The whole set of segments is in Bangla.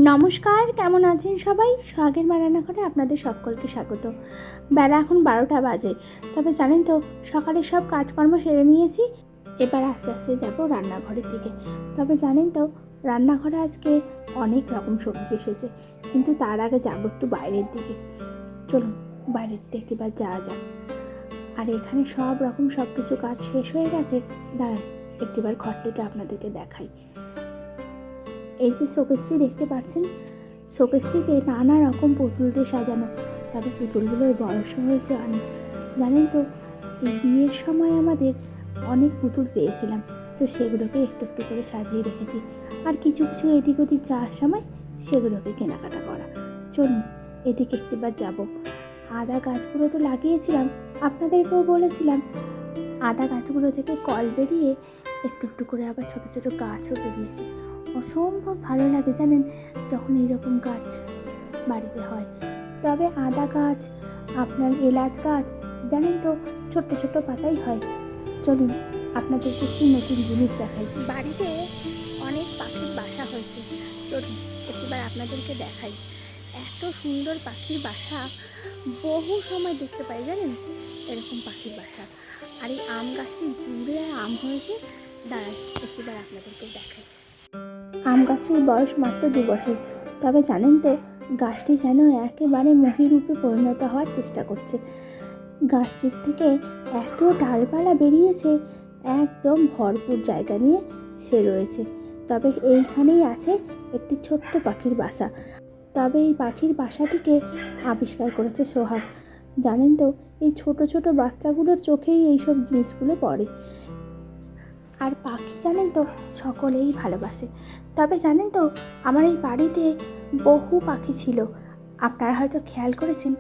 নমস্কার, কেমন আছেন সবাই? সোহাগের মা রান্নাঘরে আপনাদের সকলকে স্বাগত। বেলা এখন 12টা বাজে। তবে জানেন তো, সকালে সব কাজকর্ম সেরে নিয়েছি। এবার আস্তে আস্তে যাব রান্নাঘরের দিকে। তবে জানেন তো, রান্নাঘরে আজকে অনেক রকম সবজি এসেছে, কিন্তু তার আগে যাব একটু বাইরের দিকে। চলুন বাইরের দিকে একটিবার যাওয়া যাক। আর এখানে সব রকম সব কিছু কাজ শেষ হয়ে গেছে। দাঁড়ান একটিবার ঘরটিকে আপনাদেরকে দেখাই। এই যে শোকেসটি দেখতে পাচ্ছেন, শোকেসটিতে নানা রকম পুতুল দিয়ে সাজানো। তবে পুতুলগুলোর বয়সও হয়েছে অনেক। জানেন তো, এই বিয়ের সময় আমাদের অনেক পুতুল পেয়েছিলাম, তো সেগুলোকে একটু একটু করে সাজিয়ে রেখেছি। আর কিছু কিছু এদিক ওদিক যাওয়ার সময় সেগুলোকে কেনাকাটা করা। চলুন এদিকে একটিবার যাব। আদা গাছগুলো তো লাগিয়েছিলাম, আপনাদেরকেও বলেছিলাম। আদা গাছগুলো থেকে কল বেরিয়ে একটু একটু করে আবার ছোটো ছোটো গাছও বেরিয়েছে। অসম্ভব ভালো লাগে জানেন, যখন এইরকম গাছ বাড়িতে হয়। তবে আদা গাছ, আপনার এলাচ গাছ, জানেন তো ছোট্ট ছোট্ট পাতাই হয়। চলুন আপনাদেরকে একটি নতুন জিনিস দেখাই। বাড়িতে অনেক পাখির বাসা হয়েছে, চলুন একবার আপনাদেরকে দেখাই। এত সুন্দর পাখির বাসা বহু সময় দেখতে পাই জানেন, এরকম পাখির বাসা। আর এই আম গাছটি জুড়ে আম হয়েছে। দাঁড়ান একবার আপনাদেরকে দেখাই। আম গাছের বয়স মাত্র 2 বছর। তবে জানেন তো, গাছটি যেন একেবারে মহিরূপে পরিণত হওয়ার চেষ্টা করছে। গাছটির থেকে এত ডালপালা বেরিয়েছে, একদম ভরপুর জায়গা নিয়ে সে রয়েছে। তবে এইখানেই আছে একটি ছোট্ট পাখির বাসা। তবে এই পাখির বাসাটিকে আবিষ্কার করেছে সোহাগ। জানেন তো, এই ছোট ছোট বাচ্চাগুলোর চোখেই এইসব জিনিসগুলো পড়ে। আর পাখি জানেন তো সকলেই ভালোবাসে। তবে জানেন তো, আমার এই বাড়িতে বহু পাখি ছিল। আপনারা হয়তো খেয়াল করেছেন,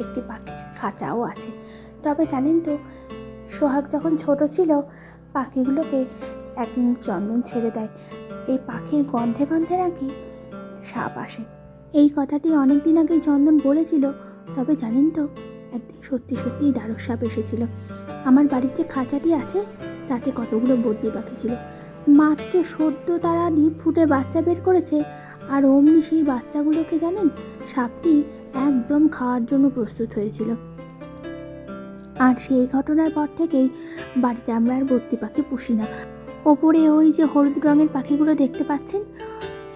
একটি পাখির খাঁচাও আছে। তবে জানেন তো, সোহাগ যখন ছোট ছিল, পাখিগুলোকে একদিন চন্দন ছেড়ে দেয়। এই পাখির গন্ধে গন্ধে নাকি সাপ আসে। এই কথাটি অনেক দিন আগেই চন্দন বলেছিল। তবে জানেন তো, একদিন সত্যি সত্যিই দারুণ সাপ এসেছিল। আমার বাড়ির যে খাঁচাটি আছে, তাতে কতগুলো বদ্রি পাখি ছিল। মাত্র সদ্য তারা ডিম ফুটে বাচ্চা বের করেছে, আর অমনি সেই বাচ্চাগুলোকে জানেন, সাপটি একদম খাওয়ার জন্য প্রস্তুত হয়েছিল। আর সেই ঘটনার পর থেকেই বাড়িতে আমরা আর বদ্রি পাখি পুষি না। ওপরে ওই যে হলুদ রঙের পাখিগুলো দেখতে পাচ্ছেন,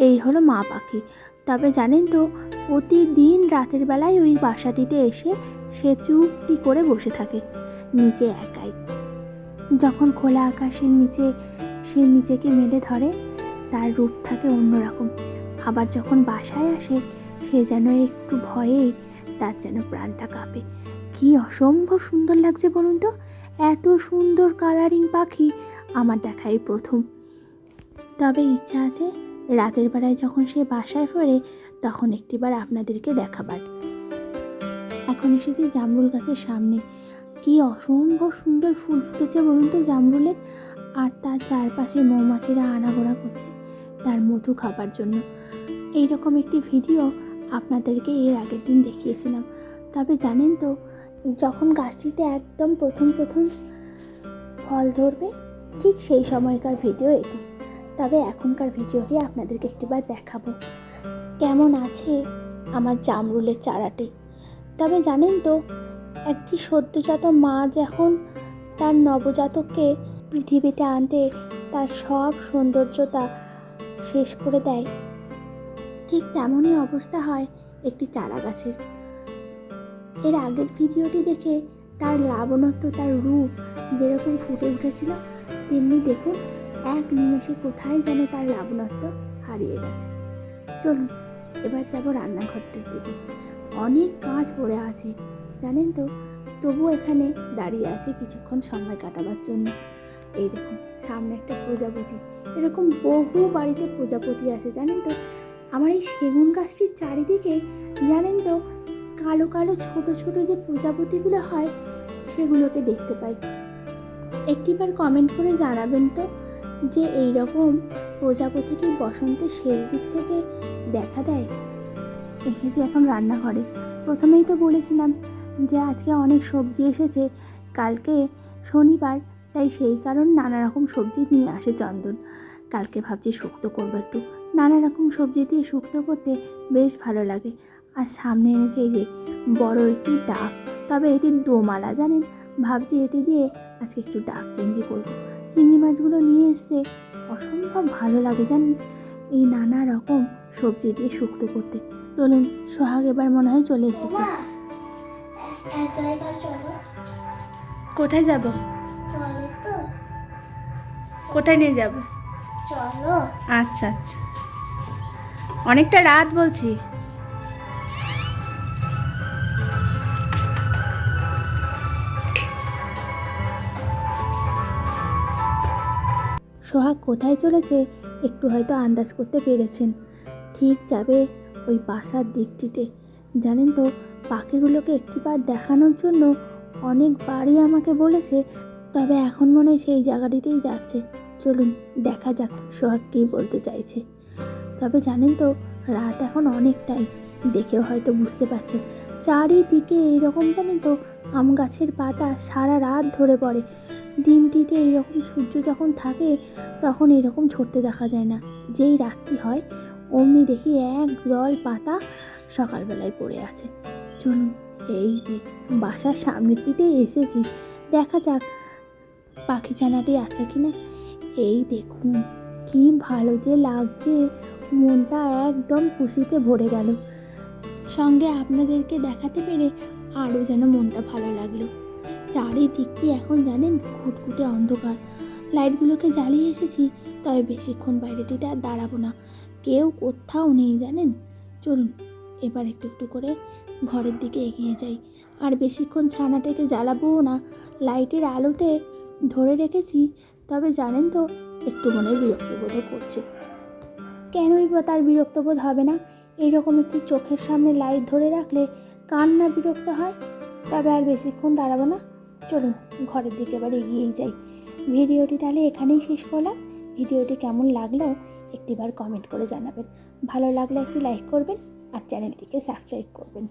এই হলো মা পাখি। তবে জানেন তো, প্রতিদিন রাতের বেলায় ওই বাসাটিতে এসে সে চুপটি করে বসে থাকে নিচে একাই। যখন খোলা আকাশের নিচে সে নিজেকে মেলে ধরে, তার রূপ থাকে অন্যরকম। আবার যখন বাসায় আসে, সে যেন একটু ভয়ে তার যেন প্রাণটা কাঁপে। কি অসম্ভব সুন্দর লাগছে বলুন তো! এত সুন্দর কালারিং পাখি আমার দেখাই প্রথম। তবে ইচ্ছা আছে রাতের বেলায় যখন সে বাসায় ফেরে, তখন একটিবার আপনাদেরকে দেখাবার। এখন এসেছি জামরুল গাছের সামনে। কি অসম্ভব সুন্দর ফুল ফুটেছে বলুন তো জামরুলের। আর তার চারপাশে মৌমাছিরা আনাগোনা করছে তার মধু খাবার জন্য। এইরকম একটি ভিডিও আপনাদেরকে এর আগের দিন দেখিয়েছিলাম। তবে জানেন তো, যখন গাছটিতে একদম প্রথম প্রথম ফল ধরবে, ঠিক সেই সময়কার ভিডিও এটি। তবে এখনকার ভিডিওটি আপনাদেরকে একটিবার দেখাবো কেমন আছে আমার জামরুলের চারাটি। তবে জানেন তো, একটি সদ্যজাত মা যখন তার নবজাতককে পৃথিবীতে আনতে তার সব সৌন্দর্যতা শেষ করে দেয়, ঠিক তেমনই অবস্থা হয় একটি চারা গাছের। এর আগের ভিডিওটি দেখে তার লাবণ্যত্ব, তার রূপ যেরকম ফুটে উঠেছিল, তেমনি দেখুন এক নিমেষে কোথায় যেন তার লাবণ্যত্ব হারিয়ে গেছে। চলুন এবার যাব রান্নাঘরটির দিকে। অনেক কাজ পড়ে আছে জানেন তো, তবুও এখানে দাঁড়িয়ে আছি কিছুক্ষণ সময় কাটাবার জন্য। এই দেখুন সামনে একটা প্রজাপতি। এরকম বহু বাড়িতে প্রজাপতি আছে জানেন তো। আমার এই সেগুন গাছটির চারিদিকে জানেন তো, কালো কালো ছোট ছোট যে প্রজাপতিগুলো হয়, সেগুলোকে দেখতে পাই। একটিবার কমেন্ট করে জানাবেন তো, যে এই রকম প্রজাপতি কি বসন্তের শেষ দিক থেকে দেখা দেয়? এসেছি এখন রান্নাঘরে। প্রথমেই তো বলেছিলাম যে আজকে অনেক সবজি এসেছে, কালকে শনিবার, তাই সেই কারণ নানা রকম সবজি নিয়ে আসে চন্দন। কালকে ভাবছি শুক্তো করবো একটু, নানা রকম সবজি দিয়ে শুক্তো করতে বেশ ভালো লাগে। আর সামনে এনেছে এই যে বড় একটি ডাব, তবে এটি দোমালা জানেন। ভাবছি এটি দিয়ে আজকে একটু ডাব চিংড়ি করবো। চিংড়ি মাছগুলো নিয়ে এসছে, অসম্ভব ভালো লাগে জানেন এই নানা রকম সবজি দিয়ে শুক্তো করতে। চলুন, সোহাগ এবার মনে হয় চলে এসেছে। কোথায় যাব? কোথায় নিয়ে যাব? চলো। আচ্ছা আচ্ছা, অনেকটা রাত বলছি। সোহাগ কোথায় চলেছে একটু হয়তো আন্দাজ করতে পেরেছেন। ঠিক যাবে ওই বাসার দিকটিতে। জানেন তো, পাখিগুলোকে একটিবার দেখানোর জন্য অনেকবারই আমাকে বলেছে, তবে এখন মনে হয় সেই জায়গাটিতেই যাচ্ছে। চলুন দেখা যাক সোহাগ কী বলতে চাইছে। তবে জানেন তো, রাত এখন অনেকটাই, দেখেও হয়তো বুঝতে পারছেন চারিদিকে এইরকম জানেন তো আম গাছের পাতা সারা রাত ধরে পড়ে। দিনটিতে এইরকম সূর্য যখন থাকে তখন এরকম ঝরতে দেখা যায় না। যেই রাত্রি হয় অমনি দেখি এক দল পাতা সকালবেলায় পড়ে আছে। চলুন, এই যে বাসার সামনেটিতে এসেছি, দেখা যাক পাখি ছানাটি আছে কিনা। এই দেখুন কি ভালো যে লাগছে, মনটা একদম খুশিতে ভরে গেল। সঙ্গে আপনাদেরকে দেখাতে পেরে আরও যেন মনটা ভালো লাগলো। চারিদিকটি এখন জানেন ঘুটঘুটে অন্ধকার। লাইটগুলোকে জ্বালিয়ে এসেছি, তবে বেশিক্ষণ বাইরেটিতে আর দাঁড়াবো না, কেউ কোথাও নেই জানেন। চলুন এবার একটু একটু করে ঘরের দিকে এগিয়ে যাই। আর বেশিক্ষণ ছানাটাকে জ্বালাবোও না, লাইটের আলোতে ধরে রেখেছি। তবে জানেন তো, একটু মনে বিরক্তবোধ করছে। কেনই বা তার বিরক্তবোধ হবে না? এইরকম একটি চোখের সামনে লাইট ধরে রাখলে কার না বিরক্ত হয়। তবে আর বেশিক্ষণ দাঁড়াবো না, চলুন ঘরের দিকে এবার এগিয়েই যাই। ভিডিওটি তাহলে এখানেই শেষ করলাম। ভিডিওটি কেমন লাগলো একটিবার কমেন্ট করে জানাবেন। ভালো লাগলে একটি লাইক করবেন আর চ্যানেলটিকে সাবস্ক্রাইব করবেন।